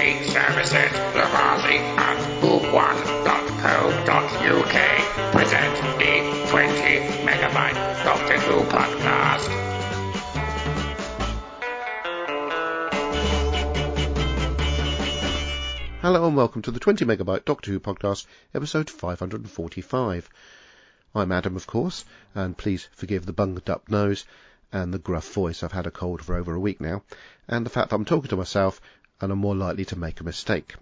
TV services, Lavarzi and book1.co.uk present the 20 megabyte Doctor Who podcast. Hello and welcome to the 20 megabyte Doctor Who podcast, episode 545. I'm Adam, of course, and please forgive the bunged up nose and the gruff voice. I've had a cold for over a week now, and the fact that I'm talking to myself and I'm more likely to make a mistake.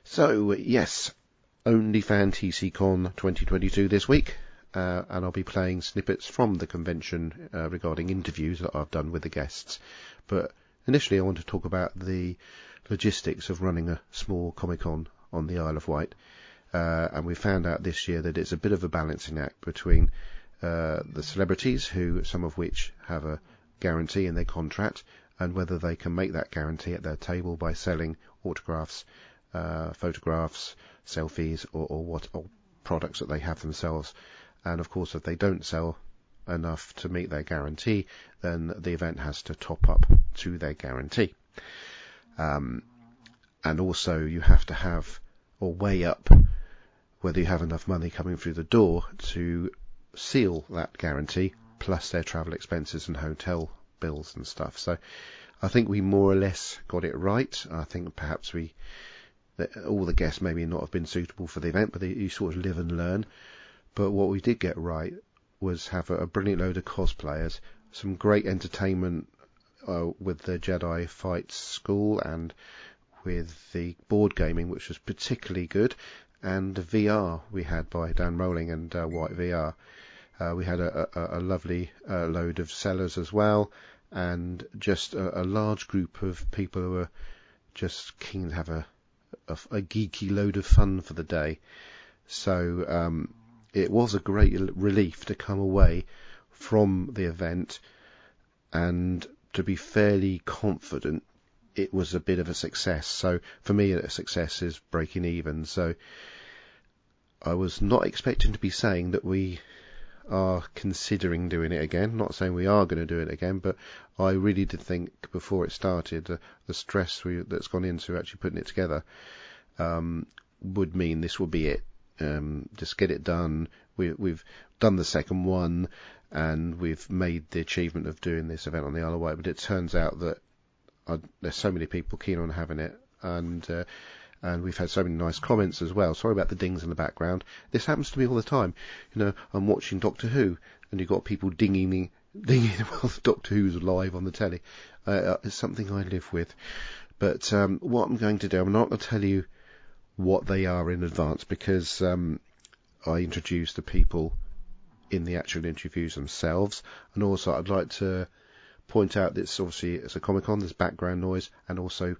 So, yes, OnlyFan TCCon 2022 this week, and I'll be playing snippets from the convention regarding interviews that I've done with the guests. But initially I want to talk about the logistics of running a small Comic-Con on the Isle of Wight, and we found out this year that it's a bit of a balancing act between the celebrities, who some of which have a guarantee in their contract, and whether they can make that guarantee at their table by selling autographs, photographs, selfies, or products that they have themselves. And of course, if they don't sell enough to meet their guarantee, then the event has to top up to their guarantee. And also you have to have or weigh up whether you have enough money coming through the door to seal that guarantee, plus their travel expenses and hotel bills and stuff. So I think we more or less got it right. I think perhaps all the guests maybe not have been suitable for the event, but you sort of live and learn. But what we did get right was have a brilliant load of cosplayers, some great entertainment with the Jedi Fight School, and with the board gaming, which was particularly good, and the VR we had by Dan Rowling and White VR. We had a lovely load of sellers as well, and just a large group of people who were just keen to have a geeky load of fun for the day. So it was a great relief to come away from the event and to be fairly confident it was a bit of a success. So for me, a success is breaking even. So I was not expecting to be saying that we are considering doing it again. Not saying we are going to do it again, but I really did think before it started the stress that's gone into actually putting it together would mean this will be it. Just get it done. We've done the second one, and we've made the achievement of doing this event on the Isle of Wight. But it turns out that there's so many people keen on having it, and we've had so many nice comments as well. Sorry about the dings in the background. This happens to me all the time. You know, I'm watching Doctor Who, and you've got people dinging while Doctor Who's live on the telly. It's something I live with. But what I'm going to do, I'm not going to tell you what they are in advance, because I introduce the people in the actual interviews themselves. And also I'd like to point out that it's a Comic-Con, there's background noise, and also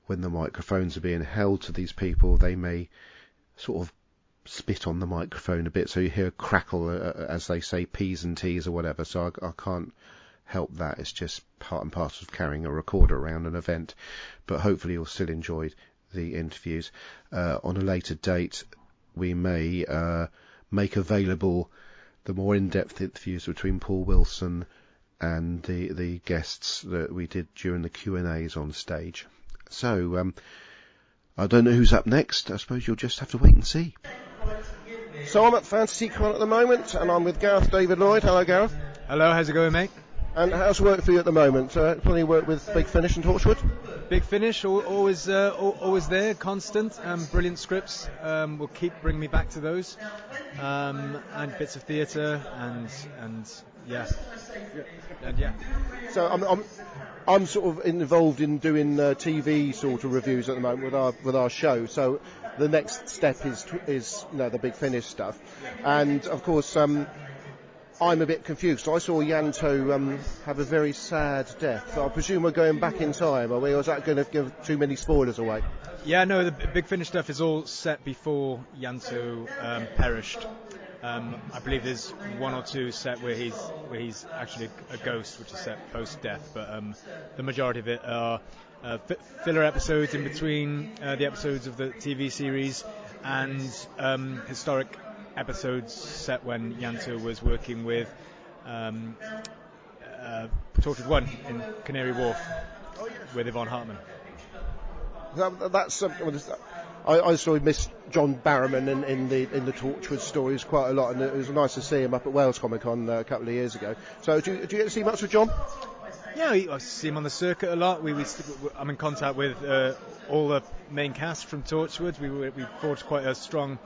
when the microphones are being held to these people, they may sort of spit on the microphone a bit, so you hear a crackle as they say P's and T's or whatever. So I can't help that. It's just part and parcel of carrying a recorder around an event. But hopefully you'll still enjoy the interviews. On a later date, we may make available the more in-depth interviews between Paul Wilson and the guests that we did during the Q&As on stage. So I don't know who's up next. I suppose you'll just have to wait and see. So I'm at FantasyCon at the moment, and I'm with Gareth David-Lloyd. Hello, Gareth. Hello, how's it going, mate? And how's work for you at the moment? Plenty of work with Big Finish and Torchwood? Big Finish, always there, constant. Brilliant scripts. Will keep bringing me back to those. And bits of theatre and yeah. And yeah. So I'm sort of involved in doing TV sort of reviews at the moment with our show. So the next step is the Big Finish stuff, and of course I'm a bit confused. So I saw Yanto have a very sad death. So I presume we're going back in time, are we? Or is that going to give too many spoilers away? Yeah, no, the Big Finish stuff is all set before Yanto perished. I believe there's one or two set where he's actually a ghost, which is set post-death, but the majority of it are filler episodes in between the episodes of the TV series, and historic episodes set when Yanto was working with Tortured One in Canary Wharf with Yvonne Hartman. That's I sort of missed John Barrowman in the Torchwood stories quite a lot, and it was nice to see him up at Wales Comic Con a couple of years ago. So do you get to see much with John? Yeah, I see him on the circuit a lot. I'm in contact with all the main cast from Torchwood. We forged quite a strong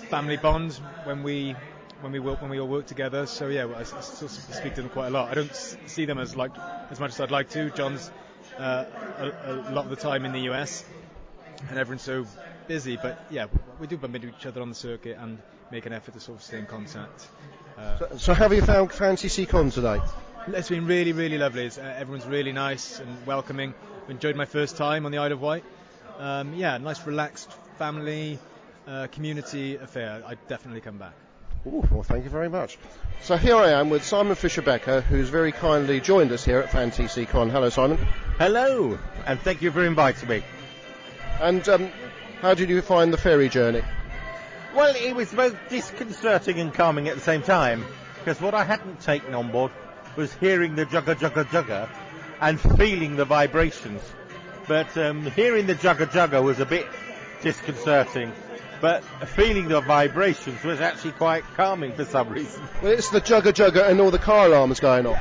family bond when we all work together. So yeah, I still speak to them quite a lot. I don't see them as much as I'd like to. John's a lot of the time in the US, and everyone's so busy. But yeah, we do bump into each other on the circuit and make an effort to sort of stay in contact. So how have you found Fantasy Con today? It's been really, really lovely. Everyone's really nice and welcoming. I enjoyed my first time on the Isle of Wight. Nice, relaxed family, community affair. I'd definitely come back. Ooh, well, thank you very much. So here I am with Simon Fisher-Becker, who's very kindly joined us here at Fantasy Con. Hello, Simon. Hello, and thank you for inviting me. And how did you find the ferry journey? Well, it was both disconcerting and calming at the same time, because what I hadn't taken on board was hearing the jugger, jugger, jugger, and feeling the vibrations. But hearing the jugger, jugger was a bit disconcerting, but feeling the vibrations was actually quite calming for some reason. Well, it's the jugger, jugger and all the car alarms going off.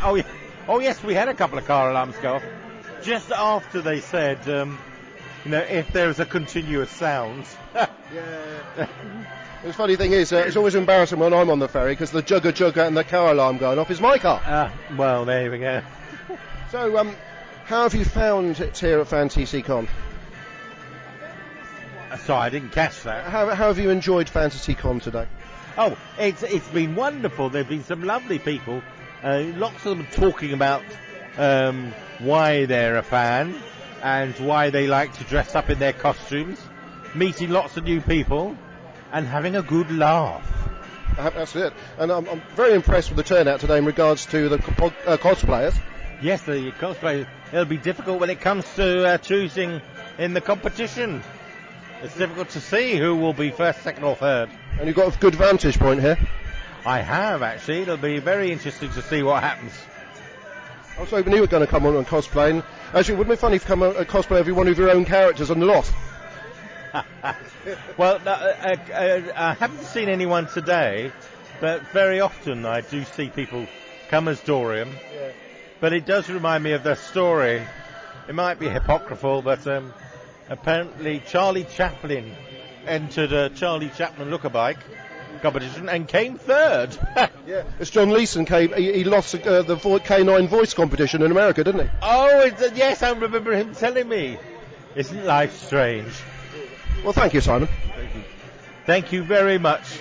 Oh yes, we had a couple of car alarms go off just after they said, if there's a continuous sound. Yeah. The funny thing is, it's always embarrassing when I'm on the ferry because the jugger, jugger and the car alarm going off is my car. Well, there we go. So, how have you found it here at Fantasy Con? Sorry, I didn't catch that. How have you enjoyed Fantasy Con today? Oh, it's been wonderful. There have been some lovely people. Lots of them talking about why they're a fan and why they like to dress up in their costumes, meeting lots of new people, and having a good laugh. That's it. And I'm very impressed with the turnout today in regards to the cosplayers. Yes, the cosplayers. It'll be difficult when it comes to choosing in the competition. It's difficult to see who will be first, second or third. And you've got a good vantage point here. I have, actually. It'll be very interesting to see what happens. I was hoping you were going to come on cosplaying. Actually, wouldn't it be funny if you come on cosplay every one of your own characters on the Lost? Well, I haven't seen anyone today, but very often I do see people come as Dorian. Yeah. But it does remind me of the story. It might be apocryphal, but apparently Charlie Chaplin entered a Charlie Chaplin lookalike competition and came third. Yeah, as John Leeson came, he lost the K9 voice competition in America, didn't he? Oh, yes, I remember him telling me. Isn't life strange? Well, thank you, Simon. Thank you very much.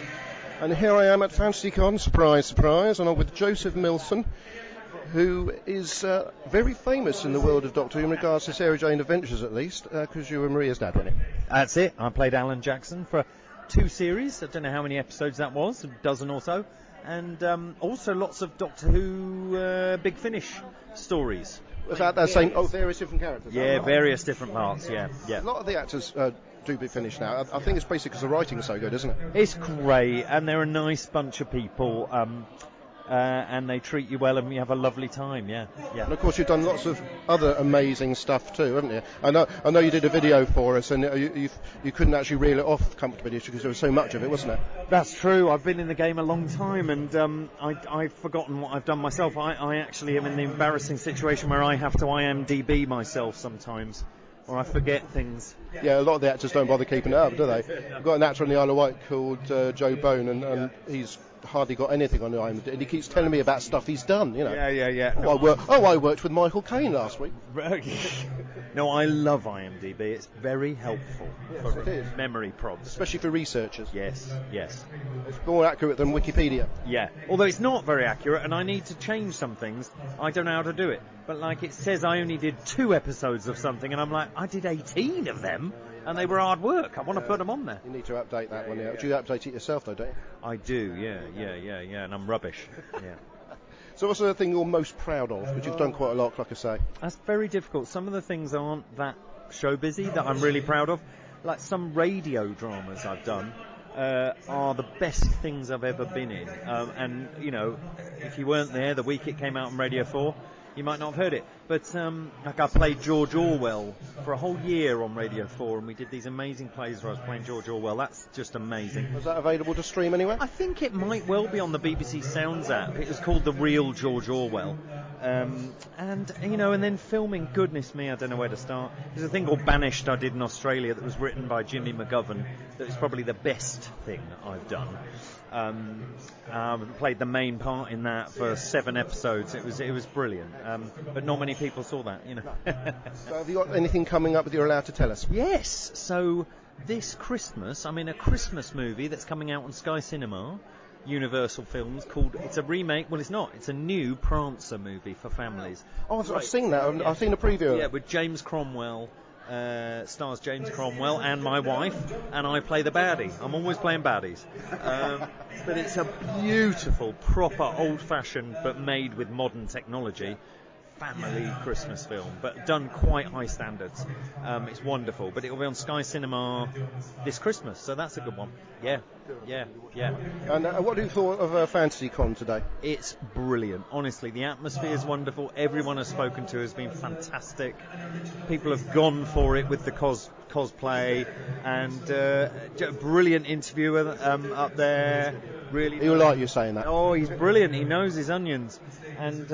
And here I am at FantasyCon, surprise, surprise, and I'm with Joseph Millson, who is very famous in the world of Doctor Who in regards to Sarah Jane Adventures, at least, because you were Maria's dad, weren't you? That's it. I played Alan Jackson for 2 series. I don't know how many episodes that was, a dozen or so. And also lots of Doctor Who Big Finish stories. Was that same? Oh, various different characters. Yeah, various different parts. Yeah. A lot of the actors do Big Finish now. I think it's basically because the writing's so good, isn't it? It's great, and they're a nice bunch of people. And they treat you well, and you have a lovely time. Yeah. And of course, you've done lots of other amazing stuff too, haven't you? I know you did a video for us, and you couldn't actually reel it off comfortably because there was so much of it, wasn't it? That's true. I've been in the game a long time, and I've forgotten what I've done myself. I actually am in the embarrassing situation where I have to IMDb myself sometimes, or I forget things. Yeah, a lot of the actors don't bother keeping it up, do they? We've got an actor on the Isle of Wight called Joe Bone, and he's hardly got anything on the IMDb, and he keeps telling me about stuff he's done, you know. Yeah. I worked with Michael Caine last week. No, I love IMDb. It's very helpful for it is. Memory prods. Especially for researchers. Yes. It's more accurate than Wikipedia. Yeah, although it's not very accurate, and I need to change some things. I don't know how to do it. But like it says I only did 2 episodes of something, and I'm like, I did 18 of them. And they were hard work. I want to put them on there. You need to update that one, yeah. Do you update it yourself, though, don't you? I do, yeah. And I'm rubbish. Yeah. So what's the thing you're most proud of? Because you've done quite a lot, like I say. That's very difficult. Some of the things aren't that show busy that I'm really proud of. Like some radio dramas I've done are the best things I've ever been in. And, you know, if you weren't there the week it came out on Radio 4, you might not have heard it. But like I played George Orwell for a whole year on Radio 4, and we did these amazing plays where I was playing George Orwell. That's just amazing. Was that available to stream anywhere? I think it might well be on the BBC Sounds app. It was called The Real George Orwell. And then filming, goodness me, I don't know where to start. There's a thing called Banished I did in Australia that was written by Jimmy McGovern. That was probably the best thing that I've done. Played the main part in that for 7 episodes. It was brilliant. But not many people saw that, So have you got anything coming up that you're allowed to tell us? Yes. So this Christmas, I'm in a Christmas movie that's coming out on Sky Cinema, Universal Films, called, it's a remake, well it's not, it's a new Prancer movie for families. Oh, I've seen that. I've seen a preview. Yeah, with James Cromwell. Stars James Cromwell and my wife, and I play the baddie. I'm always playing baddies. But it's a beautiful, proper, old-fashioned, but made with modern technology, family Christmas film, but done quite high standards. It's wonderful, but it will be on Sky Cinema this Christmas, so that's a good one. Yeah. And what do you thought of Fantasy Con today? It's brilliant. Honestly, the atmosphere is wonderful. Everyone I've spoken to has been fantastic. People have gone for it with the cosplay, and brilliant interviewer up there. Really, He'll like you saying that. Oh, he's brilliant. He knows his onions, and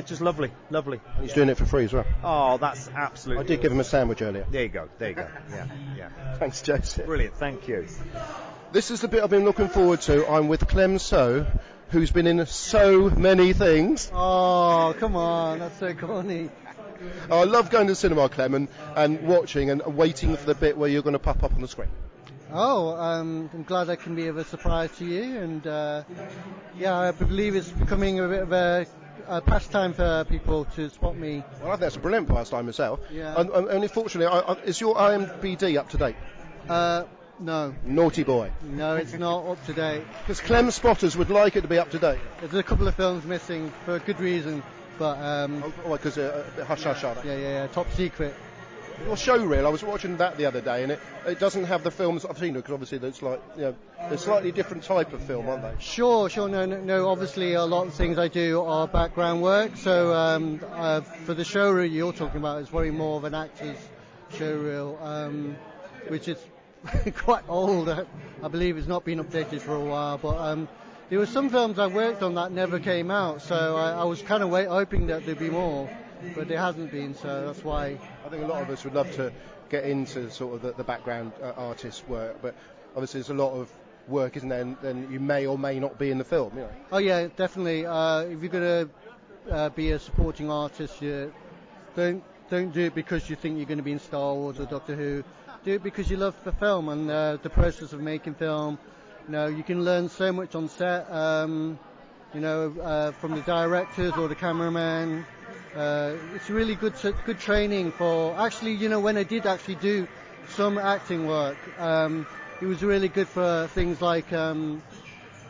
just lovely. And he's doing it for free as well. Oh, that's absolutely. I did give him a sandwich earlier. There you go. Yeah. Thanks, Jason. Brilliant. Thank you. This is the bit I've been looking forward to. I'm with Clem So, who's been in so many things. Oh, come on, that's so corny. I love going to the cinema, Clem, and watching and waiting for the bit where you're going to pop up on the screen. Oh, I'm glad I can be of a surprise to you, and I believe it's becoming a bit of a pastime for people to spot me. Well, I think that's a brilliant pastime myself. Yeah. And unfortunately, is your IMDb up to date? No. Naughty boy. No, it's not up to date. Because Clem spotters would like it to be up to date. There's a couple of films missing for a good reason, but Because hush. Yeah, top secret. Your show reel, I was watching that the other day, and it doesn't have the films I've seen, because obviously it's like, they're slightly different type of film, aren't they? Sure. No. Obviously, a lot of things I do are background work. So for the show reel you're talking about, it's very more of an actor's show reel, which is quite old. I believe it's not been updated for a while. But there were some films I worked on that never came out, so I was kind of hoping that there'd be more, but there hasn't been. So that's why. I think a lot of us would love to get into sort of the background artist work, but obviously there's a lot of work, isn't there? And then you may or may not be in the film. Oh yeah, definitely. If you're going to be a supporting artist, don't do it because you think you're going to be in Star Wars or Doctor Who. Do it because you love the film and the process of making film. You can learn so much on set. From the directors or the cameraman. It's really good training for. Actually, when I did actually do some acting work, it was really good for things like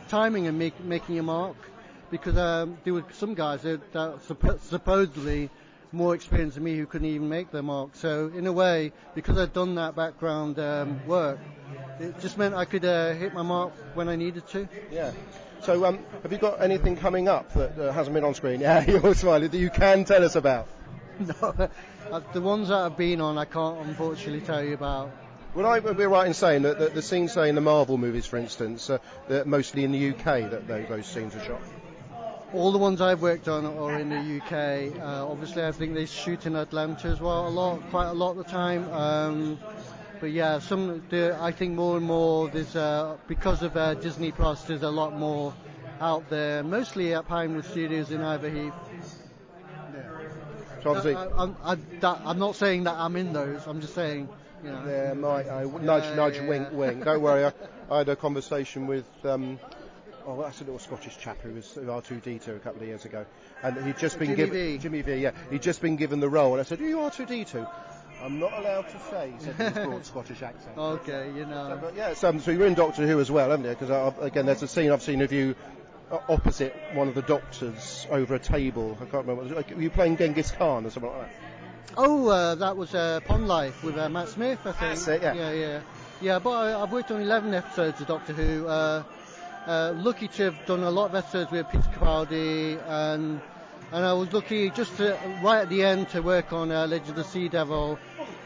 timing and making a mark, because there were some guys that supposedly more experienced than me who couldn't even make their mark. So in a way, because I'd done that background work, it just meant I could hit my mark when I needed to. Yeah. So have you got anything coming up that hasn't been on screen? Yeah, you're smiling, that you can tell us about? No, the ones that I've been on I can't unfortunately tell you about. Would I be right in saying that the scenes, say in the Marvel movies for instance, they're mostly in the UK that those scenes are shot? All the ones I've worked on are in the UK. Obviously I think they shoot in Atlanta as well, quite a lot of the time. But yeah, I think more and more there's because of Disney Plus, there's a lot more out there, mostly at Pinewood Studios in Iverheath. Yeah. So obviously, I'm not saying that I'm in those. I'm just saying, Yeah, nudge, wink. Don't worry. I had a conversation with that's a little Scottish chap who was R2D2 a couple of years ago, and he'd just been given Jimmy V. Yeah, he'd just been given the role, and I said, "Are you R2D2?" I'm not allowed to say, he said in his broad Scottish accent. Okay, So you're in Doctor Who as well, haven't you? Because again, there's a scene I've seen of you opposite one of the doctors over a table. I can't remember. Were you playing Genghis Khan or something like that? Oh, that was Pond Life with Matt Smith, I think. That's it, yeah. Yeah, but I've worked on 11 episodes of Doctor Who. Lucky to have done a lot of episodes with Peter Capaldi, and And I was lucky just right at the end to work on Legend of the Sea Devil.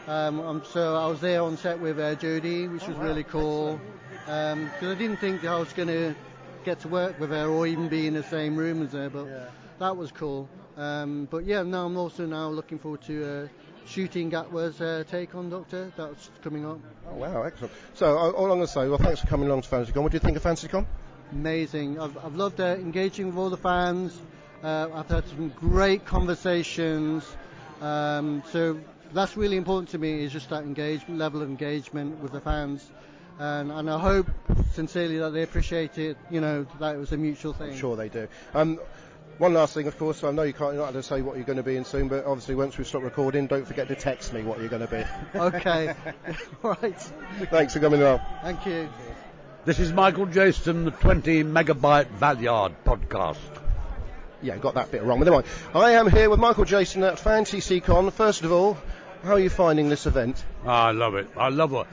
So I was there on set with Jodie, which was really cool. Because I didn't think I was going to get to work with her or even be in the same room as her, but that was cool. But yeah, now I'm also now looking forward to shooting Gatwa's take on Doctor. That's coming up. Oh, wow, excellent. So all I'm going to say, well, thanks for coming along to FantasyCon. What do you think of FantasyCon? Amazing. I've loved engaging with all the fans. I've had some great conversations. So that's really important to me, is just that level of engagement with the fans. And I hope sincerely that they appreciate it, that it was a mutual thing. I'm sure they do. One last thing, of course, I know you're not allowed to say what you're going to be in soon, but obviously once we stop recording, don't forget to text me what you're going to be. Okay. Right. Thanks for coming along. Thank you. This is Michael Jayston, the 20 Megabyte Valyard podcast. Yeah, got that bit wrong, but never mind. I am here with Michael Jayston at FantasyCon. First of all, how are you finding this event? I love it. I love it.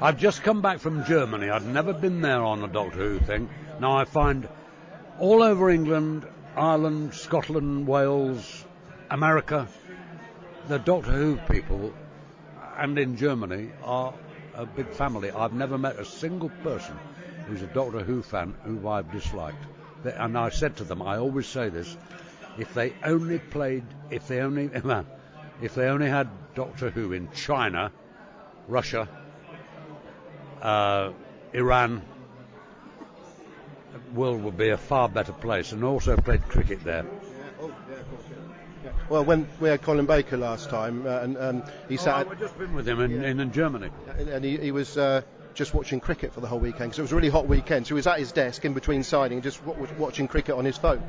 I've just come back from Germany. I'd never been there on a Doctor Who thing. Now I find all over England, Ireland, Scotland, Wales, America, the Doctor Who people, and in Germany, are a big family. I've never met a single person who's a Doctor Who fan who I've disliked. And I said to them, I always say this, if they only had Doctor Who in China, Russia, Iran, the world would be a far better place, and also played cricket there. Well, when we had Colin Baker last time, and he sat... I've just been with him in Germany. And he was just watching cricket for the whole weekend, because it was a really hot weekend, so he was at his desk in between signing, just watching cricket on his phone.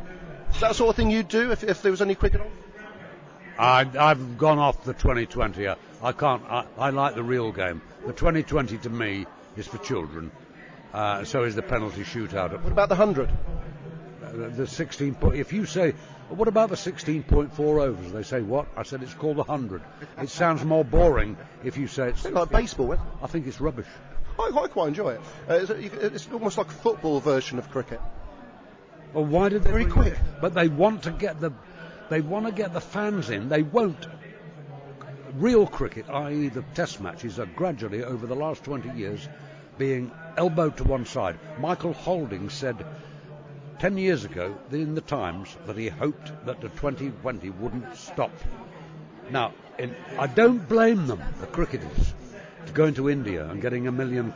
Is that the sort of thing you'd do if there was any cricket on? I've gone off the 2020. I like the real game. The 2020 to me is for children. So is the penalty shootout. What about the 100? The 16 point. If you say, what about the 16.4 overs? They say what? I said it's called the 100. It sounds more boring if you say it's like baseball. I think it's rubbish. I quite enjoy it. It's almost like a football version of cricket. Well, why did they? Very quick. But they want to get the fans in. They won't. Real cricket, i.e. the test matches, are gradually, over the last 20 years, being elbowed to one side. Michael Holding said 10 years ago in the Times that he hoped that the 2020 wouldn't stop. Now, I don't blame them, the cricketers, to going to India and getting £1 million.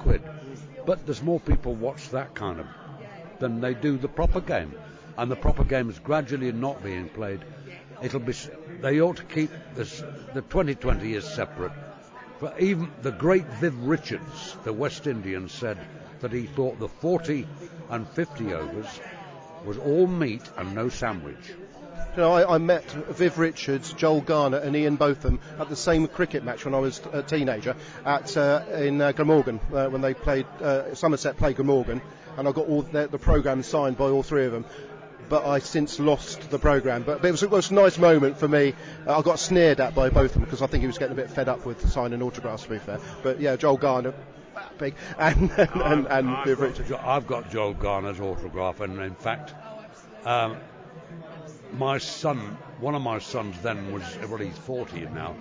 But there's more people watch that kind of than they do the proper game. And the proper game is gradually not being played. They ought to keep this. The 2020 is separate. For even the great Viv Richards, the West Indian, said that he thought the 40 and 50 overs was all meat and no sandwich. You know, I met Viv Richards, Joel Garner and Ian Botham at the same cricket match when I was a teenager in Glamorgan, when they played, Somerset played Glamorgan, and I got all the programme signed by all three of them. But I since lost the programme. But it was a nice moment for me. I got sneered at by both of them because I think he was getting a bit fed up with signing autographs, to be fair. But yeah, Joel Garner, big, and Viv Richards. I've got Joel Garner's autograph, and in fact, my son, one of my sons then was, well, he's 40 now.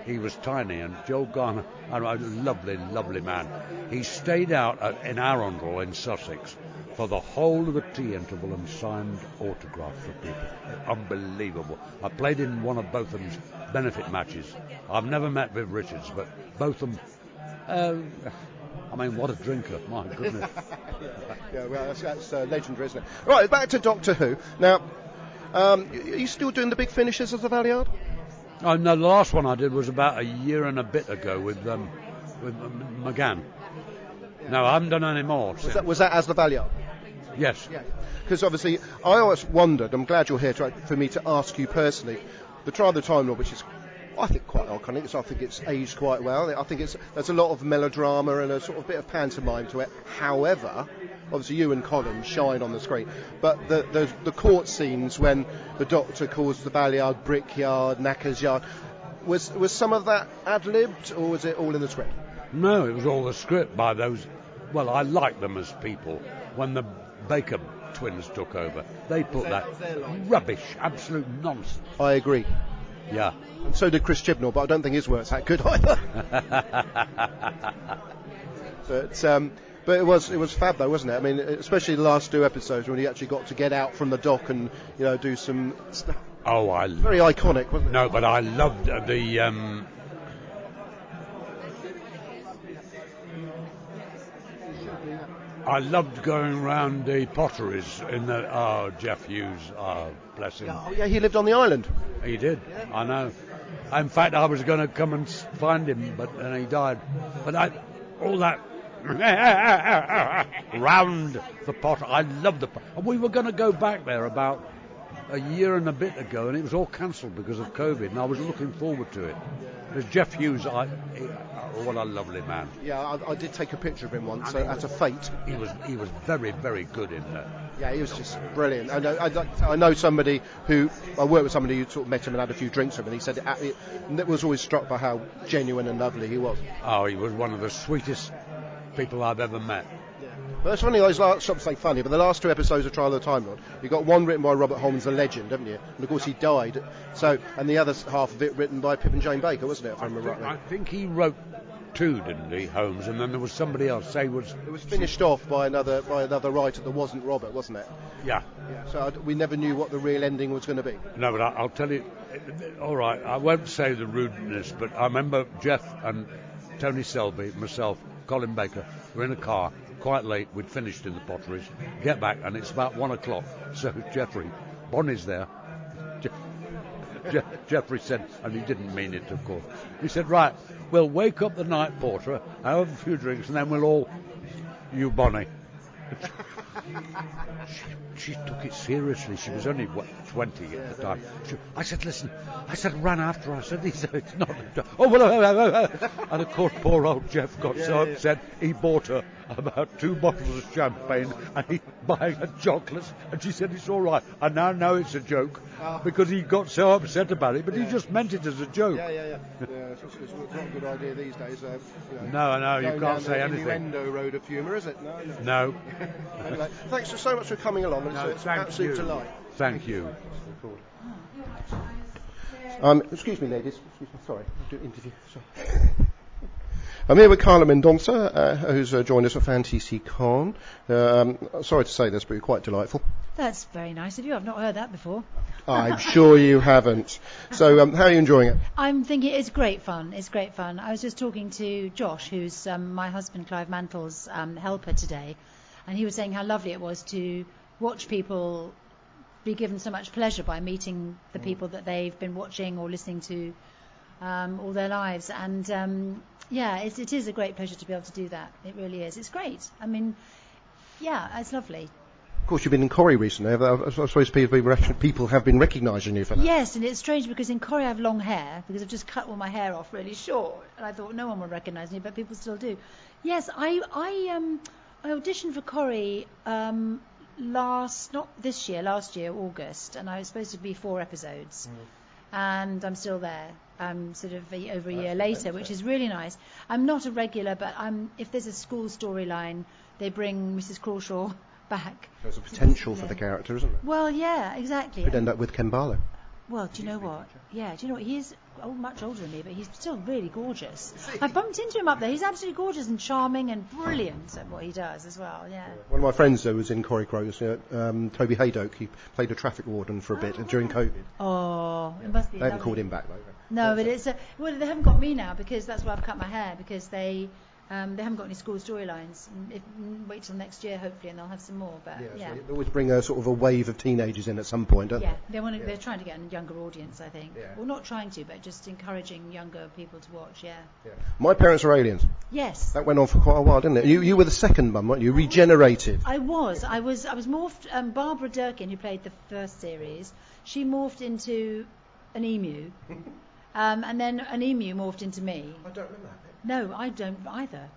He was tiny, and Joel Garner, a lovely, lovely man. He stayed out in Arundel in Sussex for the whole of the tea interval and signed autographs for people. Unbelievable. I played in one of Botham's benefit matches. I've never met Viv Richards, but Botham, I mean, what a drinker, my goodness. Yeah, well, that's legendary, isn't it? Right, back to Doctor Who. Now, are you still doing the big finishes as the Valyard? Oh, no, the last one I did was about a year and a bit ago with McGann. No, I haven't done any more. Was that as the Valyard? Yes. Because obviously, I always wondered, I'm glad you're here for me to ask you personally, the Trial of the Time Lord, which is, I think, quite iconic. I think it's aged quite well. I think there's a lot of melodrama and a sort of bit of pantomime to it. However, obviously you and Colin shine on the screen, but the court scenes when the Doctor calls the Valyard Brickyard, Knacker's Yard, was some of that ad-libbed, or was it all in the script? No, it was all the script by those. Well, I like them as people. When the Baker twins took over. They put that rubbish, absolute nonsense. I agree. Yeah. And so did Chris Chibnall, but I don't think his work's that good either. But it was fab though, wasn't it? I mean, especially the last 2 episodes when he actually got to get out from the dock and do some stuff. Oh, very iconic, wasn't it? No, but I loved the. I loved going round the potteries in the. Oh, Jeff Hughes. Oh, bless him. Oh yeah, he lived on the island. He did. Yeah. I know. In fact, I was going to come and find him, but then he died. But all that. Round the pot. I love the pot. And we were going to go back there about a year and a bit ago, and it was all cancelled because of COVID, and I was looking forward to it. There's Jeff Hughes, what a lovely man. Yeah, I did take a picture of him once at a fete. He was very, very good in that. Yeah, he was just brilliant. I know somebody I worked with somebody who sort of met him and had a few drinks with him, and he said it was always struck by how genuine and lovely he was. Oh, he was one of the sweetest people I've ever met. Yeah. But it's funny, those last, not to say funny, but the last 2 episodes of Trial of the Time Lord, you got one written by Robert Holmes, the legend, haven't you? And of course he died. So, and the other half of it written by Pip and Jane Baker, wasn't it? If I remember rightly. I think he wrote 2, didn't he, Holmes? And then there was somebody else. It was finished off by another writer that wasn't Robert, wasn't it? Yeah. So we never knew what the real ending was going to be. No, but I'll tell you. All right, I won't say the rudeness, but I remember Jeff and Tony Selby, myself, Colin Baker, were in a car quite late. We'd finished in the potteries. Get back, and it's about 1 o'clock. So Jeffrey, Bonnie's there. Jeffrey said, and he didn't mean it, of course. He said, "Right, we'll wake up the night porter, have a few drinks, and then we'll all, you Bonnie." She took it seriously. She was only 20 at the time. I said, "Listen," I said, ran after her. I said, "It's not." Oh well, and of course, poor old Jeff got so upset. He bought her about 2 bottles of champagne and he's buying her chocolates. And she said, "It's all right. I now know it's a joke," because he got so upset about it. But he just meant it as a joke. Yeah. It's not a good idea these days. No, you can't say anything. Innuendo road of humour, is it? No. Anyway, thanks so much for coming along. It's an absolute delight. Thank you. Excuse me, ladies. Sorry, I'll do an interview. Sorry. I'm here with Carla Mendonça, who's joined us at Fantasy Con. Sorry to say this, but you're quite delightful. That's very nice of you. I've not heard that before. I'm sure you haven't. So, how are you enjoying it? I'm thinking it's great fun. It's great fun. I was just talking to Josh, who's my husband Clive Mantle's helper today, and he was saying how lovely it was to watch people be given so much pleasure by meeting the people that they've been watching or listening to all their lives. And it is a great pleasure to be able to do that. It really is. It's great. I mean, yeah, it's lovely. Of course, you've been in Corrie recently. I suppose people have been recognising you for that. Yes, and it's strange because in Corrie I have long hair because I've just cut all my hair off really short, and I thought no one will recognise me, but people still do. Yes, I auditioned for Corrie last year, August, and I was supposed to be 4 episodes, and I'm still there. Sort of over a year later, which is really nice. I'm not a regular, but if there's a school storyline, they bring Mrs. Crawshaw back. There's a potential for the character, isn't there? Well, yeah, exactly. Could end up with Ken Barlow. Well, do you know what? Yeah, do you know what? He's much older than me, but he's still really gorgeous. I bumped into him up there. He's absolutely gorgeous and charming and brilliant at what he does as well, yeah. One of my friends was in Corrie Crows, Toby Haydock. He played a traffic warden for a bit during COVID. Oh, it must be They haven't called him back, though. No, but it's they haven't got me now because that's why I've cut my hair, because they haven't got any school storylines. Wait till next year, hopefully, and they'll have some more. But So they always bring a sort of a wave of teenagers in at some point, don't they? Yeah, they're trying to get a younger audience, I think. Yeah. Well, not trying to, but just encouraging younger people to watch. Yeah. My Parents Are Aliens. Yes. That went on for quite a while, didn't it? You were the second mum, weren't you? Regenerated. I was morphed. Barbara Durkin, who played the first series, she morphed into an emu. And then an emu morphed into me. I don't remember that. No, I don't either.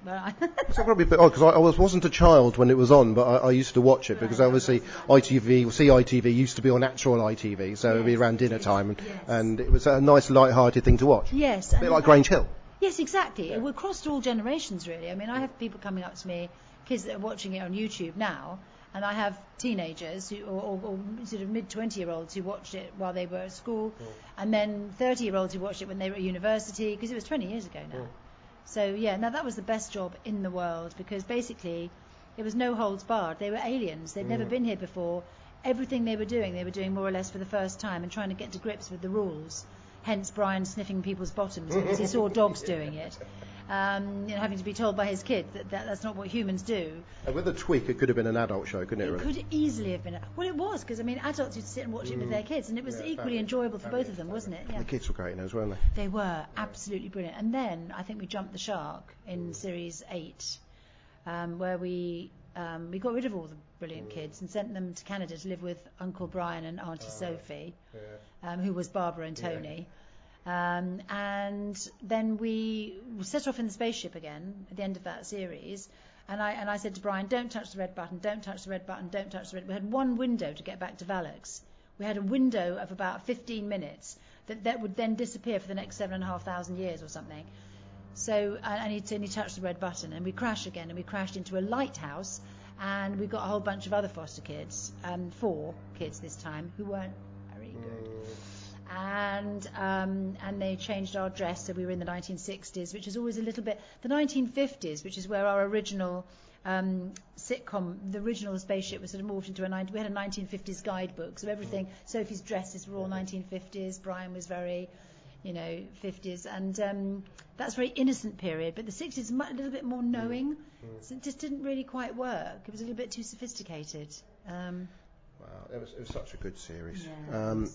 It's probably a bit odd because I wasn't a child when it was on, but I used to watch it because obviously CITV used to be on actual ITV, so it would be around dinner time, and it was a nice light-hearted thing to watch. Yes. A bit like Grange Hill. Yes, exactly. Yeah. It crossed all generations, really. I mean, I have people coming up to me, kids that are watching it on YouTube now, And I have teenagers or sort of mid-20-year-olds who watched it while they were at school, and then 30-year-olds who watched it when they were at university, because it was 20 years ago now. So yeah, now that was the best job in the world, because basically it was no holds barred. They were aliens. They'd never been here before. Everything they were doing more or less for the first time, and trying to get to grips with the rules. Hence Brian sniffing people's bottoms because he saw dogs doing it. Having to be told by his kid that that's not what humans do. With a tweak, it could have been an adult show, couldn't it? It could easily have been. Well, it was, because, I mean, adults used to sit and watch it with their kids, and it was equally enjoyable for both of them, wasn't it? Yeah. The kids were great in those, weren't they? They were absolutely brilliant. And then I think we jumped the shark in Series 8, where we got rid of all the brilliant kids and sent them to Canada to live with Uncle Brian and Auntie Sophie, who was Barbara and Tony. And then we set off in the spaceship again at the end of that series, and I said to Brian, don't touch the red button, don't touch the red button, don't touch the red. We had one window to get back to Valux. We had a window of about 15 minutes that would then disappear for the next 7,500 years or something. So and he touched the red button, and we crashed again, and we crashed into a lighthouse, and we got a whole bunch of other foster kids, 4 kids this time, who weren't very good. And they changed our dress, so we were in the 1960s, which is always a little bit the 1950s, which is where our original sitcom, the original Spaceship, was sort of morphed into we had a 1950s guidebook, so everything. Sophie's dresses were all 1950s. Brian was very, 50s, and that's a very innocent period. But the 60s is a little bit more knowing, so it just didn't really quite work. It was a little bit too sophisticated. Wow, it was such a good series. Yeah,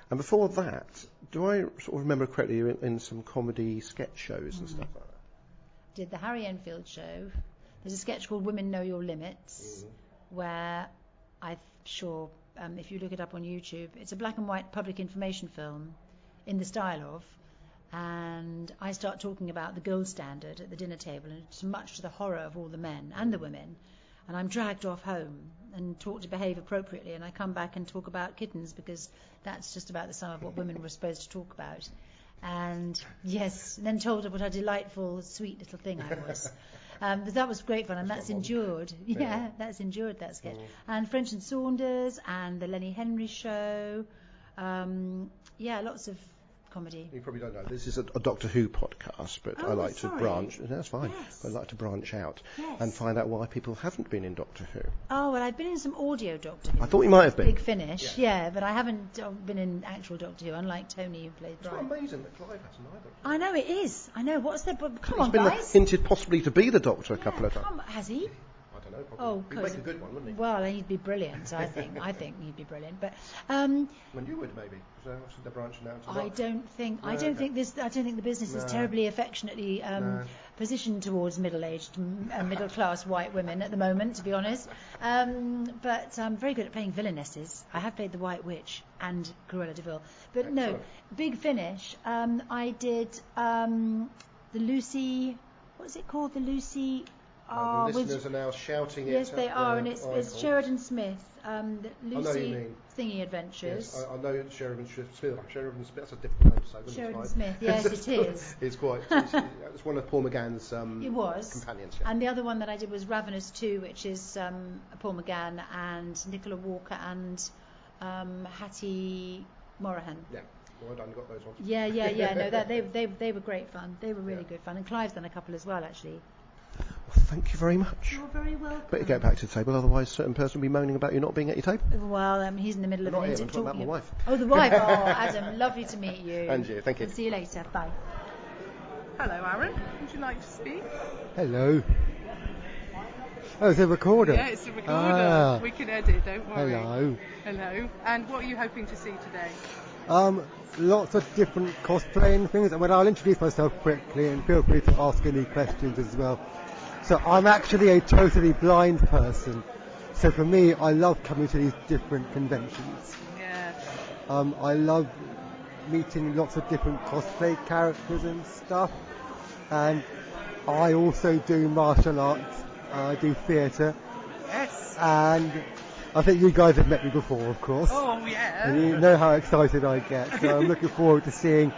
and before that, do I sort of remember correctly, you were in some comedy sketch shows and stuff like that? Did the Harry Enfield show. There's a sketch called Women Know Your Limits, where I'm sure, if you look it up on YouTube, it's a black and white public information film in the style of, and I start talking about the gold standard at the dinner table, and it's much to the horror of all the men and the women, and I'm dragged off home and taught to behave appropriately, and I come back and talk about kittens, because that's just about the sum of what women were supposed to talk about. And yes, then told her what a delightful, sweet little thing I was. But that was great fun, and that's endured. Yeah, that's endured, that sketch. And French and Saunders, and the Lenny Henry show. Lots of comedy. You probably don't know, this is a Doctor Who podcast, but I like to branch. That's fine. Yes. I like to branch out and find out why people haven't been in Doctor Who. Oh, well, I've been in some audio Doctor Who. I thought you might have been. Big Finish, but I haven't been in actual Doctor Who, unlike Tony, who played Brian. It's amazing that Clive hasn't either. I know, it is. I know. What's the... Come on, been guys. hinted possibly to be the Doctor a couple of times. Has he? I don't know, probably. He'd make a good one, wouldn't he? Well, he'd be brilliant, I think. I think he'd be brilliant. But when you would, maybe. Because they're branching out. I don't think the business is terribly affectionately positioned towards middle-aged, middle-class white women at the moment, to be honest. But I'm very good at playing villainesses. I have played the White Witch and Cruella de Vil. But no, Big Finish. I did the Lucy. What's it called? The Lucy. The listeners are now shouting it. Yes, they are, and it's Sheridan Smith, the Lucy Thingy Adventures. Yes, I know Sheridan Smith. That's a difficult name to say, isn't it? Sheridan Smith, yes, it is. It's one of Paul McGann's companions. Yeah. And the other one that I did was Ravenous 2, which is Paul McGann and Nicola Walker and Hattie Morahan. Yeah. Well done, got those ones. Yeah. No, they were great fun. They were really good fun, and Clive's done a couple as well, actually. Well, thank you very much. You're very welcome. Better get back to the table, otherwise a certain person will be moaning about you not being at your table. Well, he's in the middle of an interview. I'm talking about my wife. Oh, the wife. Oh, Adam, lovely to meet you. And you, thank you. I'll see you later. Bye. Hello, Aaron. Would you like to speak? Hello. Oh, it's a recorder. Yeah, it's a recorder. We can edit, don't worry. Hello. Hello. And what are you hoping to see today? Lots of different cosplaying things, and I'll introduce myself quickly, and feel free to ask any questions as well. So I'm actually a totally blind person, so for me I love coming to these different conventions. Yeah. I love meeting lots of different cosplay characters and stuff, and I also do martial arts, I do theatre. Yes. And I think you guys have met me before, of course. Oh, yeah. And you know how excited I get. So I'm looking forward to seeing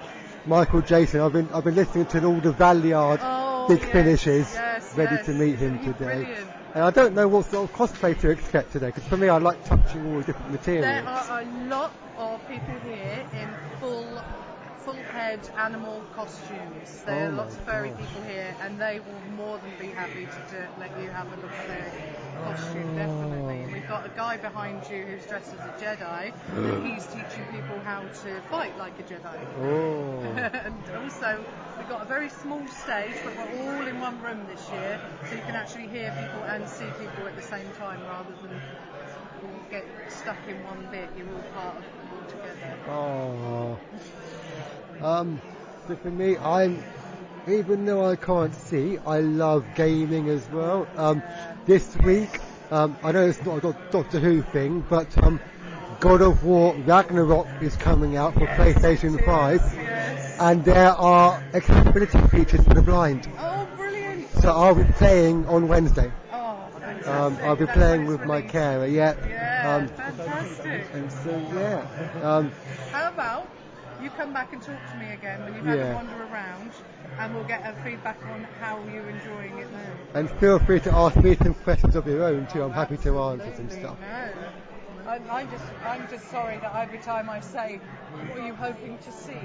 Michael Jayston. I've been listening to all the Valiard Big Finishes, ready to meet him today. Brilliant. And I don't know what sort of cosplay to expect today, because for me, I like touching all the different materials. There are a lot of people here in full head animal costumes. There are lots of furry people here, and they will more than be happy to let you have a look at their costume, definitely. We've got a guy behind you who's dressed as a Jedi, and he's teaching people how to fight like a Jedi. And also, we've got a very small stage, but we're all in one room this year, so you can actually hear people and see people at the same time, rather than all get stuck in one bit. You're all part of it all together. So for me, even though I can't see, I love gaming as well. This week, I know it's not a Doctor Who thing, but God of War Ragnarok is coming out for PlayStation 5, and there are accessibility features for the blind. Oh, brilliant! So I'll be playing on Wednesday. Oh, fantastic. I'll be playing with my carer, fantastic. And so, how about you come back and talk to me again when you've had a wander around, and we'll get a feedback on how you're enjoying it there. And feel free to ask me some questions of your own too. I'm happy to answer some stuff. No. I'm just sorry that every time I say, what are you hoping to see?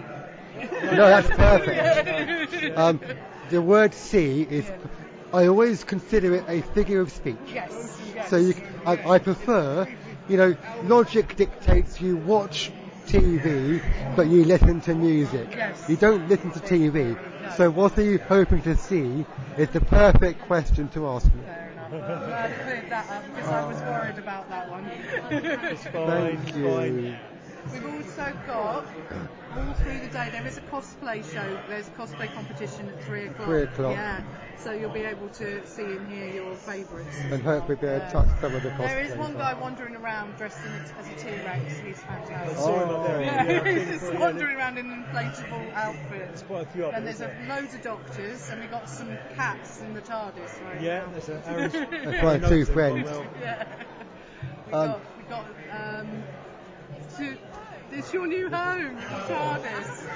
No, that's perfect. The word see is, I always consider it a figure of speech. Yes. So I prefer, logic dictates you watch TV, but you listen to music. Yes. You don't listen to TV. No. So what are you hoping to see is the perfect question to ask me. Fair enough. I'm glad I cleared that up, because I was worried about that one. Thank you. We've also got, all through the day, there is a cosplay show. There's a cosplay competition at 3 o'clock. 3 o'clock. Yeah, so you'll be able to see and hear your favourites. And hopefully be able to touch some of the cosplay. There is one guy wandering around dressed as a T-Rex. He's fantastic. He's just wandering around in an inflatable outfit. There's quite a few of them. And there's loads of doctors, and we've got some cats in the TARDIS right now. There's That's my two friends. We got it's your new home, TARDIS.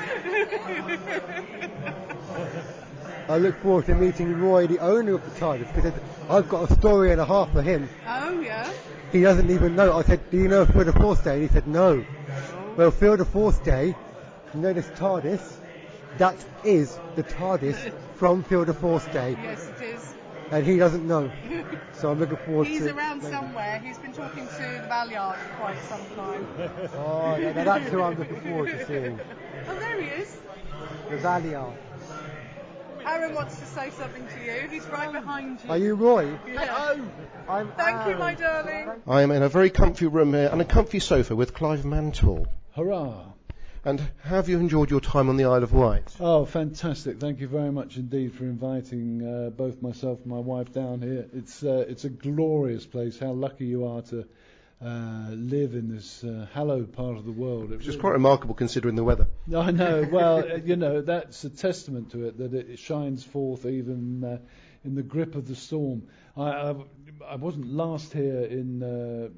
I look forward to meeting Roy, the owner of the TARDIS, because I've got a story and a half for him. Oh, yeah? He doesn't even know. I said, do you know Field of Force Day? And he said, no. Oh. Well, Field of Force Day, you know this TARDIS? That is the TARDIS from Field of Force Day. Yes, it is. And he doesn't know. So I'm looking forward to it. He's around somewhere. He's been talking to the Valeyard for quite some time. Oh, no, that's who I'm looking forward to seeing. Oh, there he is. The Valeyard. Aaron wants to say something to you. He's right behind you. Are you Roy? Yeah. Hello. Thank you, my darling. I am in a very comfy room here and a comfy sofa with Clive Mantle. Hurrah! And have you enjoyed your time on the Isle of Wight? Oh, fantastic. Thank you very much indeed for inviting both myself and my wife down here. It's a glorious place. How lucky you are to live in this hallowed part of the world. Which is quite remarkable considering the weather. I know. Well, that's a testament to it, that it shines forth even in the grip of the storm. I wasn't last here in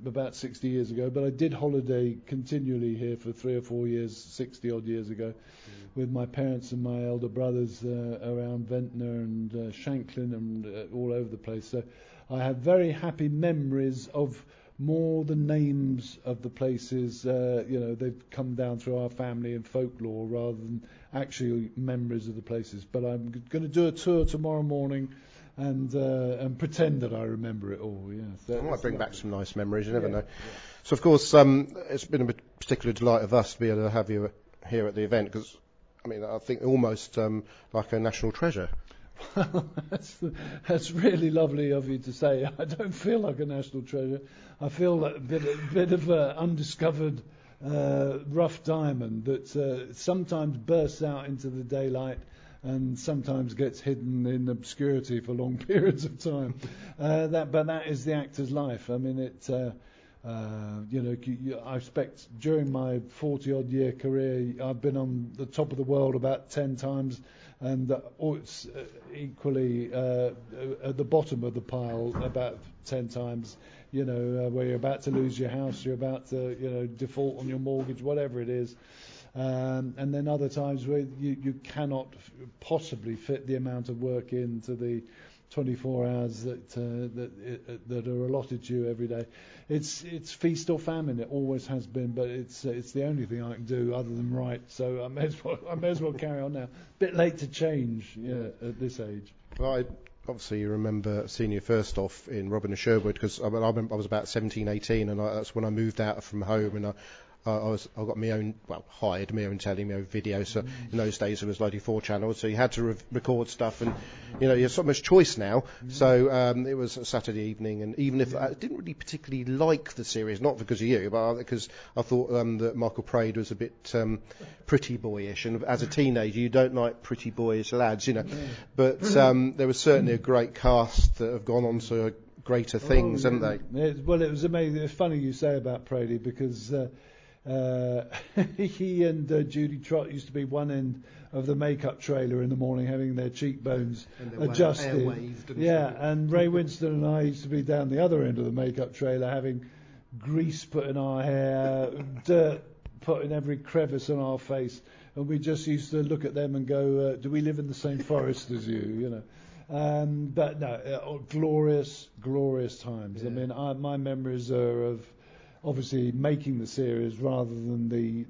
about 60 years ago, but I did holiday continually here for 3 or 4 years, 60 odd years ago, with my parents and my elder brothers around Ventnor and Shanklin and all over the place. So I have very happy memories of more the names of the places. They've come down through our family and folklore rather than actually memories of the places. But I'm going to do a tour tomorrow morning and pretend that I remember it all. Yes, I might bring back some nice memories. You never know. So of course, it's been a particular delight of us to be able to have you here at the event, because I think almost like a national treasure. Well, that's really lovely of you to say. I don't feel like a national treasure. I feel like a bit of an undiscovered rough diamond that sometimes bursts out into the daylight and sometimes gets hidden in obscurity for long periods of time. But that is the actor's life. I expect during my 40-odd year career, I've been on the top of the world about 10 times, and it's equally at the bottom of the pile about 10 times. Where you're about to lose your house, you're about to default on your mortgage, whatever it is. And then other times where you cannot possibly fit the amount of work into the 24 hours that are allotted to you every day. It's feast or famine. It always has been, but it's the only thing I can do other than write. So I may as well carry on now. Bit late to change, at this age. Well, obviously, you remember seeing you first off in Robin of Sherwood, because I remember I was about 17, 18, and that's when I moved out from home, and I got my own, hired my own telly, my own video. So in those days it was like 4 channels, so you had to record stuff, and you have so much choice now. So it was a Saturday evening, and even if I didn't really particularly like the series, not because of you, but because I thought that Michael Praed was a bit pretty boyish, and as a teenager you don't like pretty boyish lads, But there was certainly a great cast that have gone on to greater things, haven't they? It was amazing. It's funny you say about Prady, because he and Judy Trott used to be one end of the makeup trailer in the morning, having their cheekbones adjusted. And Ray Winston and I used to be down the other end of the makeup trailer, having grease put in our hair, dirt put in every crevice on our face, and we just used to look at them and go, "Do we live in the same forest as you?" But no, glorious times. Yeah. I mean, my memories are of obviously making the series rather than the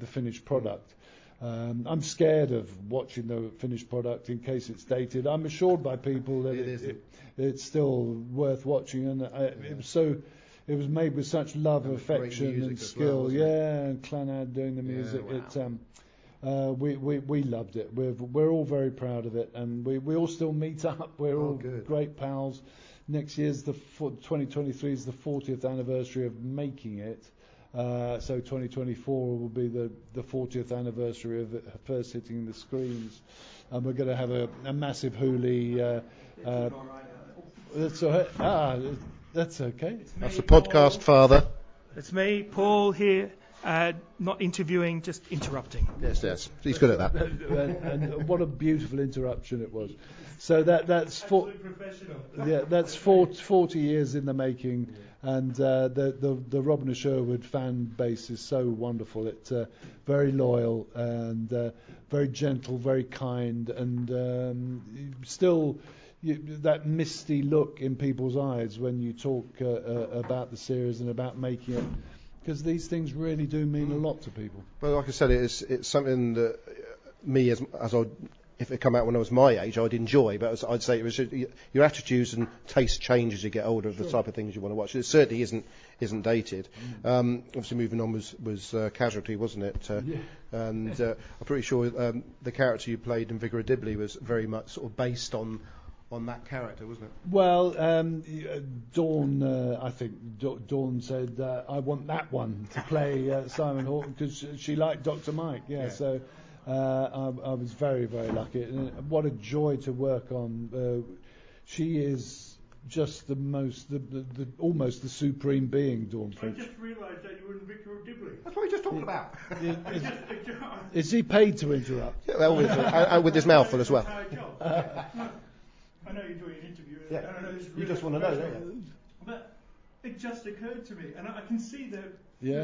finished product. I'm scared of watching the finished product in case it's dated. I'm assured by people that it's still worth watching, and it was made with such love, affection, and skill. And Clannad doing the music. We loved it. We're all very proud of it, and we all still meet up. We're all great pals. Next year's 2023 is the 40th anniversary of making it, so 2024 will be the 40th anniversary of it first hitting the screens, and we're going to have a massive hoolie. That's all right. That's okay. That's the podcast, Father. It's me, Paul, here. Not interviewing, just interrupting. Yes. He's good at that. and what a beautiful interruption it was. So that's 40 years in the making, and the Robin of Sherwood fan base is so wonderful. It's very loyal and very gentle, very kind, and still that misty look in people's eyes when you talk about the series and about making it. Because these things really do mean a lot to people. Well, like I said, it's something that me, if it come out when I was my age, I'd enjoy. But I'd say it was your attitudes and taste change as you get older of the type of things you want to watch. It certainly isn't dated. Obviously, moving on was Casualty, wasn't it? And I'm pretty sure the character you played in Vicar of Dibley was very much sort of based on that character, wasn't it? Well, Dawn, I think Dawn said, I want that one to play Simon Horton, because she liked Dr. Mike, so I was very, very lucky. And what a joy to work on. She is just the most, almost the supreme being, Dawn French. I just realised that you were in Vicar of Dibley. That's what we just talked about. Is he paid to interrupt? Yeah, well, with his mouthful as well. I know you're doing an interview, and I know this you just want to know, don't you? But it just occurred to me, and I can see the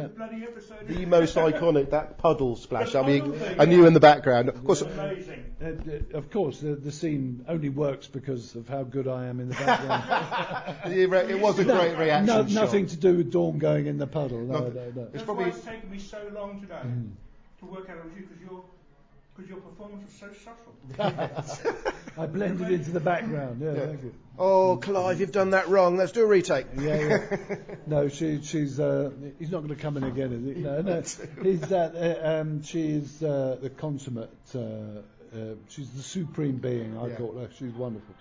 bloody episode. The most iconic, that puddle splash. I knew in the background. Of course, amazing. The scene only works because of how good I am in the background. It was a great reaction. Nothing to do with Dawn going in the puddle. No. That's why it's taken me so long today to work out it was you, because your performance was so subtle. I blended into the background. Yeah. Thank you. Oh, Clive, you've done that wrong. Let's do a retake. Yeah. No, she's. He's not going to come in again, is he? No. He's that. She's the consummate. She's the supreme being. I thought her. She's wonderful.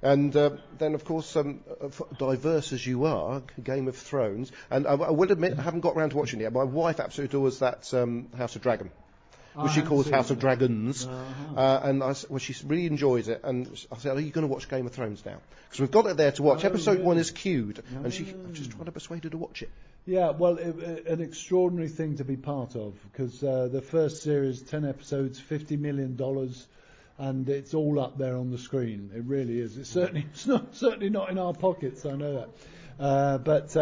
And then, of course, diverse as you are, Game of Thrones. And I will admit, I haven't got around to watching it yet. My wife absolutely adores that House of Dragon, which she calls House of Dragons, and she really enjoys it. And I said, "Are you going to watch Game of Thrones now?" Because we've got it there to watch. Episode 1 is queued, and I'm just trying to persuade her to watch it. Yeah, well, an extraordinary thing to be part of, because the first series, 10 episodes, $50 million, and it's all up there on the screen. It really is. It's certainly not in our pockets. I know that, but.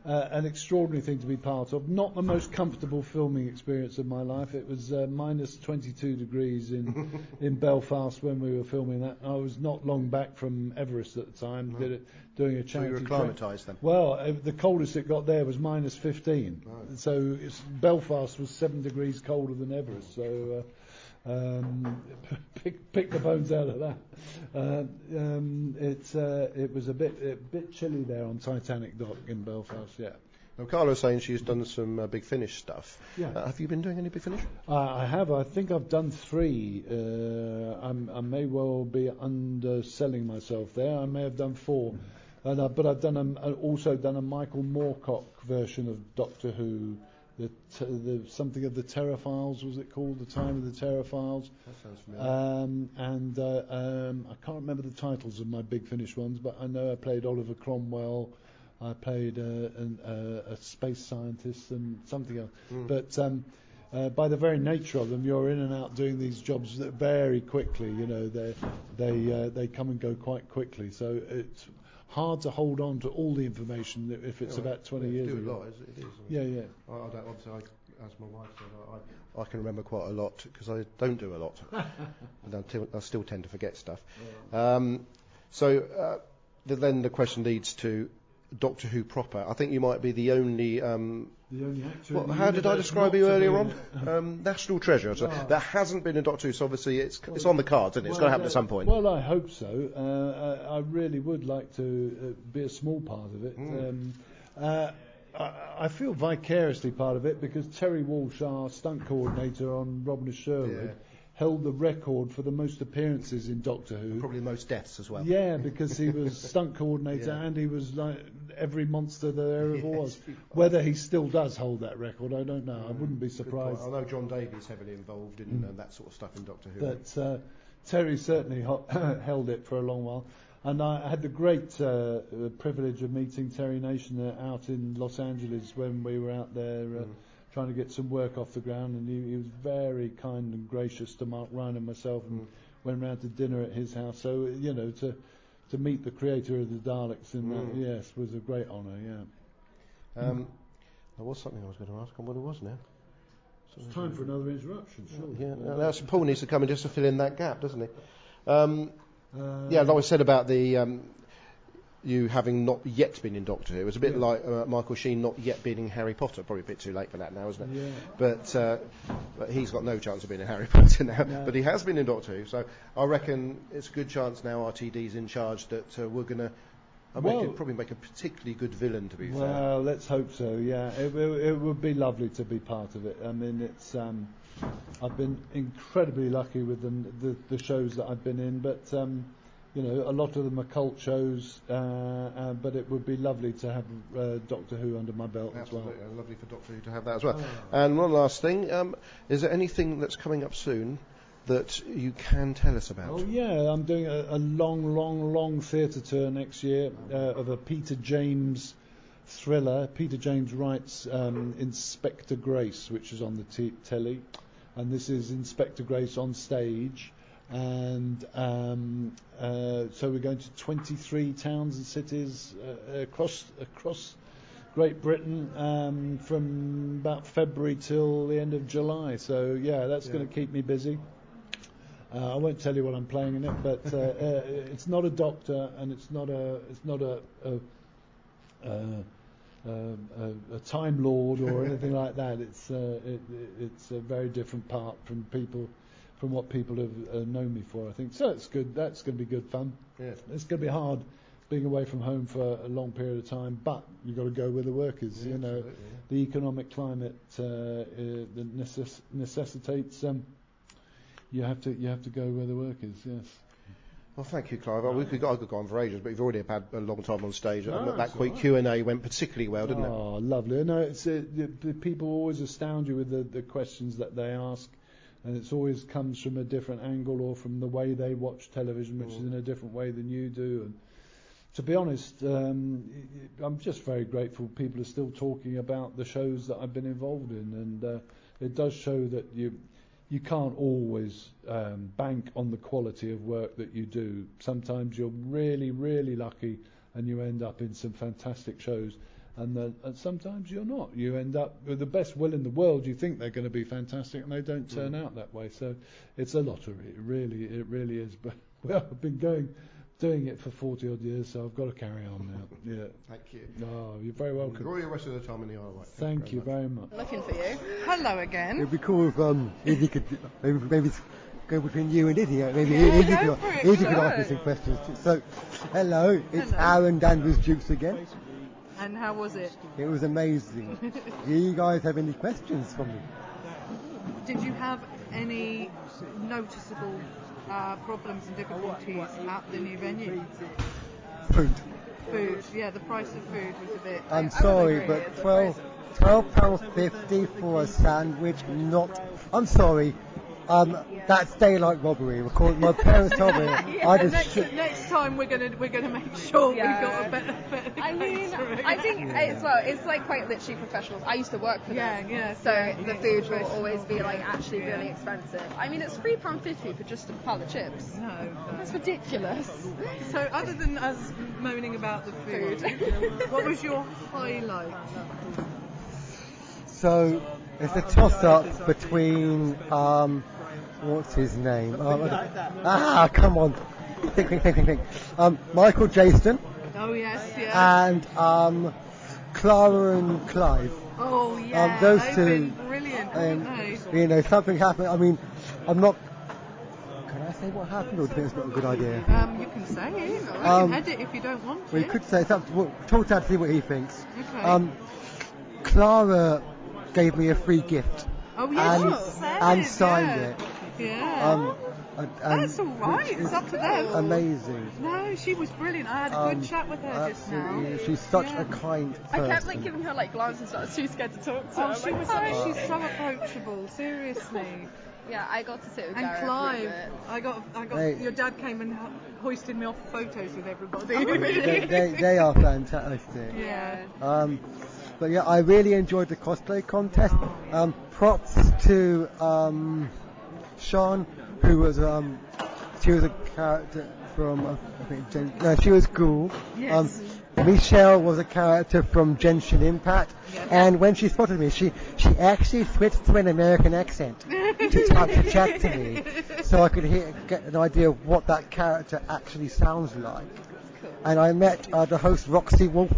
an extraordinary thing to be part of. Not the most comfortable filming experience of my life. It was minus 22 degrees in Belfast when we were filming that. I was not long back from Everest at the time, doing a charity. So you were acclimatised then? Well, the coldest it got there was minus 15. Right. So Belfast was 7 degrees colder than Everest. So pick the bones out of that. It was a bit chilly there on Titanic Dock in Belfast. Yeah. Now, Carla was saying she's done some Big Finish stuff. Yeah. Have you been doing any Big Finish? I have. I think I've done 3. I may well be underselling myself there. I may have done 4. But I've also done a Michael Moorcock version of Doctor Who. The something of the Terror Files, was it called? The Time of the Terror Files. That sounds familiar. I can't remember the titles of my Big Finish ones, but I know I played Oliver Cromwell. I played a space scientist and something else. But by the very nature of them, you're in and out doing these jobs that very quickly. You know, they come and go quite quickly. So it's hard to hold on to all the information if it's about 20 years ago. Do a lot, it is. Yeah. I don't, obviously, as my wife said, I can remember quite a lot because I don't do a lot. And I still tend to forget stuff. Then the question leads to Doctor Who proper. I think you might be the only actor. How did I describe you earlier on? National treasure. So that hasn't been in Doctor Who, so obviously it's on the cards, isn't it? It's going to happen at some point. Well, I hope so. I really would like to be a small part of it. I feel vicariously part of it because Terry Walsh, our stunt coordinator on Robin of Sherwood, held the record for the most appearances in Doctor Who. And probably the most deaths as well. Yeah, because he was stunt coordinator and he was like every monster there ever was. Whether he still does hold that record, I don't know. I wouldn't be surprised. I know John Davies heavily involved in that sort of stuff in Doctor Who. But Terry certainly held it for a long while. And I had the great privilege of meeting Terry Nation out in Los Angeles when we were out there trying to get some work off the ground, and he was very kind and gracious to Mark Ryan and myself, and went round to dinner at his house. So to meet the creator of the Daleks was a great honour. There was something I was going to ask, and what it was now. It's time for another interruption, surely. Yeah, now Paul needs to come in just to fill in that gap, doesn't he? Like I said about the you having not yet been in Doctor Who. It was a bit like Michael Sheen not yet being in Harry Potter. Probably a bit too late for that now, isn't it? Yeah. But he's got no chance of being in Harry Potter now. No. But he has been in Doctor Who, so I reckon it's a good chance now RTD's in charge that we're going to probably make a particularly good villain, to be fair. Well, let's hope so, yeah. It would be lovely to be part of it. I mean, it's I've been incredibly lucky with the shows that I've been in, but a lot of them are cult shows, but it would be lovely to have Doctor Who under my belt as well. Absolutely, lovely for Doctor Who to have that as well. And one last thing, is there anything that's coming up soon that you can tell us about? Oh yeah, I'm doing a long theatre tour next year of a Peter James thriller. Peter James writes Inspector Grace, which is on the telly, and this is Inspector Grace on stage. And so we're going to 23 towns and cities across Great Britain from about February till the end of July. So that's going to keep me busy. I won't tell you what I'm playing in it, but it's not a doctor, and it's not a Time Lord or anything like that. It's a very different part from what people have known me for, I think. So it's good. That's going to be good fun. Yeah. It's going to be hard being away from home for a long period of time, but you've got to go where the work is. The economic climate that necessitates you have to go where the work is. Yes. Well, thank you, Clive. I could go on for ages, but you've already had a long time on stage. That quick Q&A went particularly well, didn't it? Oh, lovely. No, it's the people always astound you with the questions that they ask. And it always comes from a different angle or from the way they watch television, which is in a different way than you do. And to be honest, I'm just very grateful people are still talking about the shows that I've been involved in. And it does show that you can't always bank on the quality of work that you do. Sometimes you're really, really lucky and you end up in some fantastic shows. and sometimes you're not. You end up with the best will in the world. You think they're going to be fantastic, and they don't turn out that way. So it's a lottery. It really is. But I've been doing it for 40 odd years, so I've got to carry on now. Yeah. Thank you. Oh, you're very welcome. Enjoy the rest of the time in the Isle of Wight. Thank you very much. Looking for you. Hello again. It'd be cool if Izzy could maybe go between you and Izzy. Maybe Yeah, Izzy could ask me some questions too. So, hello, it's Aaron Danvers-Jukes again. And how was it? It was amazing. Do you guys have any questions for me? Did you have any noticeable problems and difficulties at the new venue? Food. Food, yeah, the price of food was a bit... I'm sorry, but £12.50 for a sandwich, not... I'm sorry, that's daylight robbery. My parents told me next time we're gonna make sure we've got a better I mean, I think it's like quite literally professionals. I used to work for them. So the food will always be like actually really expensive. I mean, it's £3.50 for just a pile of chips. No. That's ridiculous. So other than us moaning about the food, what was your highlight? So it's a toss-up between what's his name? Come on, think. Michael Jayston. Oh yes. And Clara and Clive. Oh yeah. Those they've two. Been brilliant, haven't they? You know, something happened. I mean, I'm not. Can I say what happened, or do you think it's not a good idea? You can say it. I can edit if you don't want to. We could say something. We'll talk to him to see what he thinks. Okay. Clara gave me a free gift. Oh yes, and signed it. Yeah. That's all right. It's up to them. Amazing. No, she was brilliant. I had a good chat with her just now. She's such a kind person. I kept giving her glances, so I was too scared to talk to her. She's so approachable. Seriously. Yeah, I got to sit with and Gareth. Clive, I got. Your dad came and hoisted me off photos with everybody. They are fantastic. Yeah. But yeah, I really enjoyed the cosplay contest. Props to Sean, who was she was a character from she was Ghoul. Yes. Michelle was a character from Genshin Impact, and when she spotted me, she actually switched to an American accent to chat to me, so I could get an idea of what that character actually sounds like. Cool. And I met the host Roxy Wolf,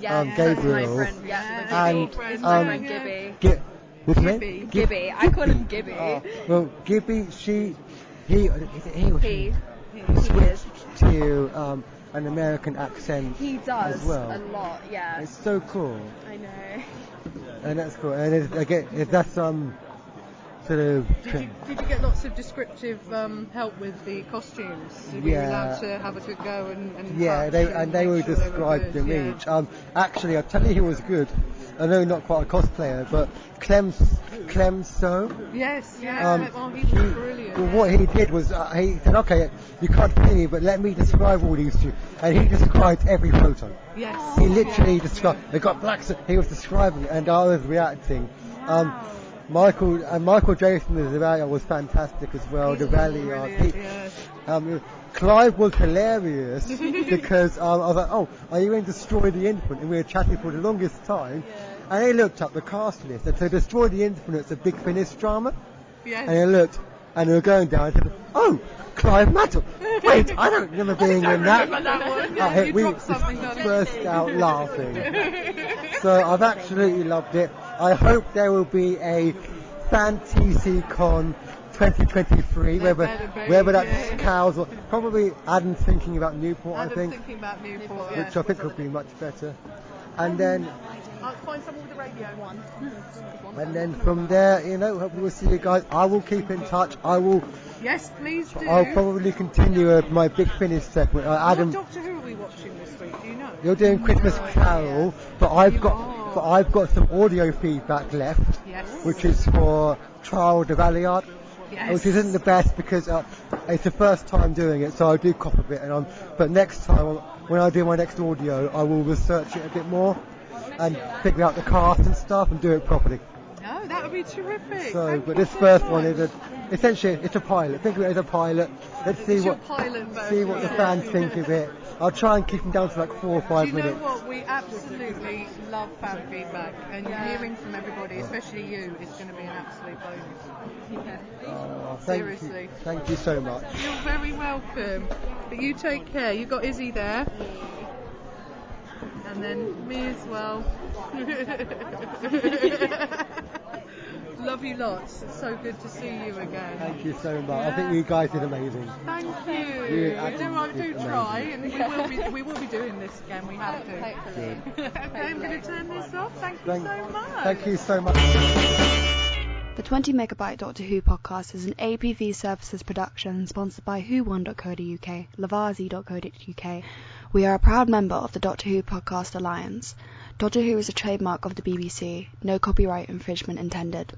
Gabriel, my friend, and my friend Gibby. What's his name? Gibby. I call him Gibby. Well, Gibby, he switched to an American accent. He does as well. A lot, yeah. It's so cool. I know. And that's cool. And that's sort of. Did you get lots of descriptive help with the costumes? Were you allowed to have a good go and they will describe them each. Actually, I'll tell you who was good. I know not quite a cosplayer, but Clem So. Yes, he was brilliant. Well, what he did was he said, "Okay, you can't see me, but let me describe all these two," and he described every photo. Yes. He literally described. They got blacks. He was describing it, and I was reacting. Wow. Michael Jayston as the Valley was fantastic as well. The Valley Clive was hilarious because I was like, "Oh, are you in Destroy the Infinite?" And we were chatting for the longest time, and he looked up the cast list, and so Destroy the Infinite's a Big Finish drama. Yes. And he looked, and we were going down, and said, "Oh, Clive Mantle. Wait, I don't remember being in that." You dropped something, burst out laughing. So I've absolutely loved it. I hope there will be a FanTCCon 2023, whether that's Cowes or probably Adam's thinking about Newport, I think. Thinking about Newport, which I think would be much better. And then I'll find someone with the radio one. And then from there, hopefully we'll see you guys. I will keep in touch. Yes, please do. I'll probably continue my Big Finish segment. Adam, what Doctor Who are we watching this week? Do you know? You're doing Christmas Carol, but I've got some audio feedback left, which is for Trial de Valiard, which isn't the best because it's the first time doing it, so I do cop a bit. But next time, when I do my next audio, I will research it a bit more and figure out the cast and stuff and do it properly. Oh, No, that would be terrific. So, but this first one is essentially it's a pilot. Think of it as a pilot. Let's see what the fans think of it. I'll try and keep them down to like 4 or 5 minutes. Do you know what? We absolutely love fan feedback, and hearing from everybody, especially you, is going to be an absolute bonus. Seriously. Thank you so much. You're very welcome. But you take care. You got Izzy there. And then me as well. Love you lots. It's so good to see you again. Thank you so much. I think you guys did amazing. Thank you. Do try, and we will be doing this again. We have to. Hopefully. Okay, I'm going to turn this off. Thank you so much. Thank you so much. The 20 Megabyte Doctor Who podcast is an APV Services production sponsored by who1.co.uk, lavazi.co.uk. We are a proud member of the Doctor Who Podcast Alliance. Doctor Who is a trademark of the BBC. No copyright infringement intended.